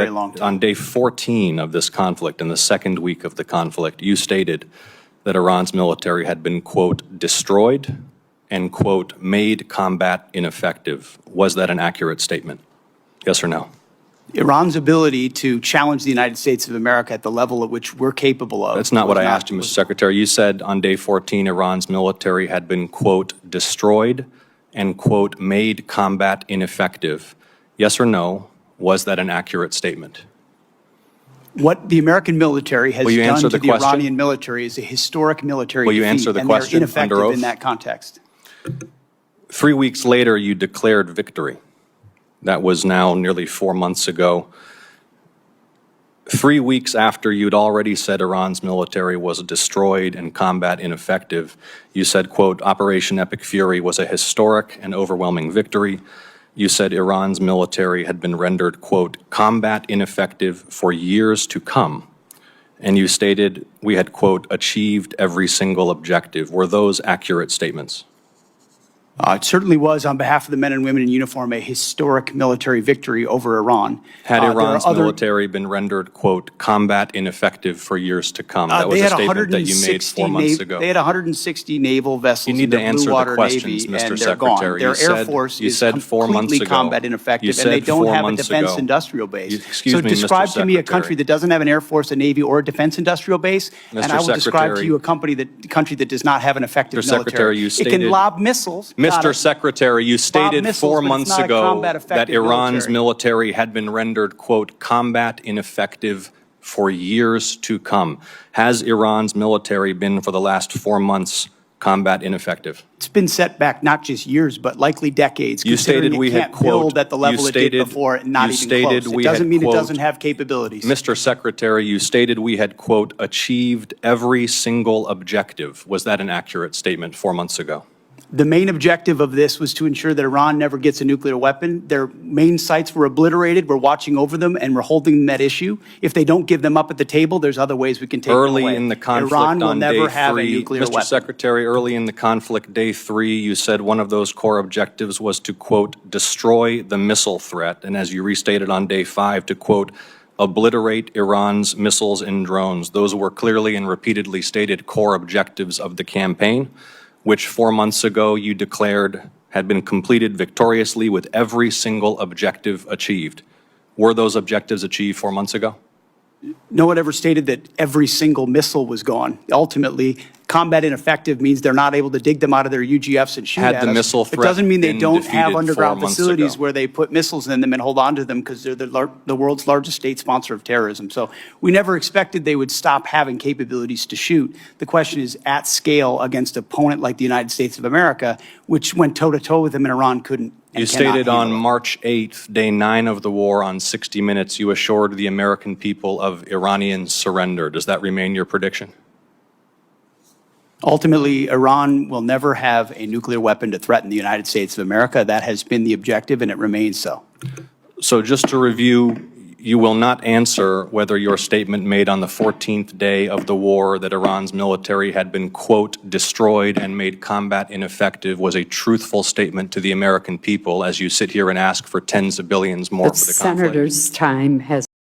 very long time. On day 14 of this conflict, in the second week of the conflict, you stated that Iran's military had been, quote, destroyed and, quote, made combat ineffective. Was that an accurate statement? Yes or no? Iran's ability to challenge the United States of America at the level at which we're capable of. That's not what I asked you, Mr. Secretary. You said on day 14 Iran's military had been, quote, destroyed and, quote, made combat ineffective. Yes or no? Was that an accurate statement? What the American military has done to the question? Iranian military is a historic military Will you defeat, answer the and question they're ineffective under oath? in that context. 3 weeks later, you declared victory. That was now nearly 4 months ago. 3 weeks after you'd already said Iran's military was destroyed and combat ineffective, you said, quote, Operation Epic Fury was a historic and overwhelming victory. You said Iran's military had been rendered, quote, combat ineffective for years to come. And you stated we had, quote, achieved every single objective. Were those accurate statements? It certainly was, on behalf of the men and women in uniform, a historic military victory over Iran. Had Iran's military been rendered, quote, combat ineffective for years to come? That was a statement that you made 4 months ago. They had 160 naval vessels in the Blue Water Navy, and they're gone. Their Air Force is completely combat ineffective, and they don't have a defense industrial base. So describe to me a country that doesn't have an Air Force, a Navy, or a defense industrial base, and I will describe to you a country that does not have an effective military. It can lob missiles. Mr. Secretary, you stated 4 months ago that Iran's military had been rendered, quote, combat ineffective for years to come. Has Iran's military been, for the last 4 months, combat ineffective? It's been set back not just years, but likely decades. You stated we had, quote, build at the level it did before, and not even close. It doesn't mean it doesn't have capabilities. Mr. Secretary, you stated we had, quote, achieved every single objective. Was that an accurate statement 4 months ago? The main objective of this was to ensure that Iran never gets a nuclear weapon. Their main sites were obliterated. We're watching over them, and we're holding that issue. If they don't give them up at the table, there's other ways we can take them away. Early in the conflict Iran will on never day have a 3, nuclear Mr. weapon. Secretary, early in the conflict, day 3, you said one of those core objectives was to, quote, destroy the missile threat. And as you restated on day 5, to, quote, obliterate Iran's missiles and drones. Those were clearly and repeatedly stated core objectives of the campaign, which 4 months ago you declared had been completed victoriously with every single objective achieved. Were those objectives achieved 4 months ago? No one ever stated that every single missile was gone. Ultimately, combat ineffective means they're not able to dig them out of their UGFs and shoot at us. Had the missile threat It doesn't mean they don't have underground 4 months facilities ago? where they put missiles in them and hold on to them because they're the world's largest state sponsor of terrorism. So we never expected they would stop having capabilities to shoot. The question is at scale against an opponent like the United States of America, which went toe-to-toe with them, and Iran couldn't. You stated on March 8th, day 9 of the war, on 60 Minutes, you assured the American people of Iranian surrender. Does that remain your prediction? Ultimately, Iran will never have a nuclear weapon to threaten the United States of America. That has been the objective, and it remains so. So just to review, you will not answer whether your statement made on the 14th day of the war that Iran's military had been, quote, destroyed and made combat ineffective was a truthful statement to the American people as you sit here and ask for tens of billions more for the conflict. The senator's time has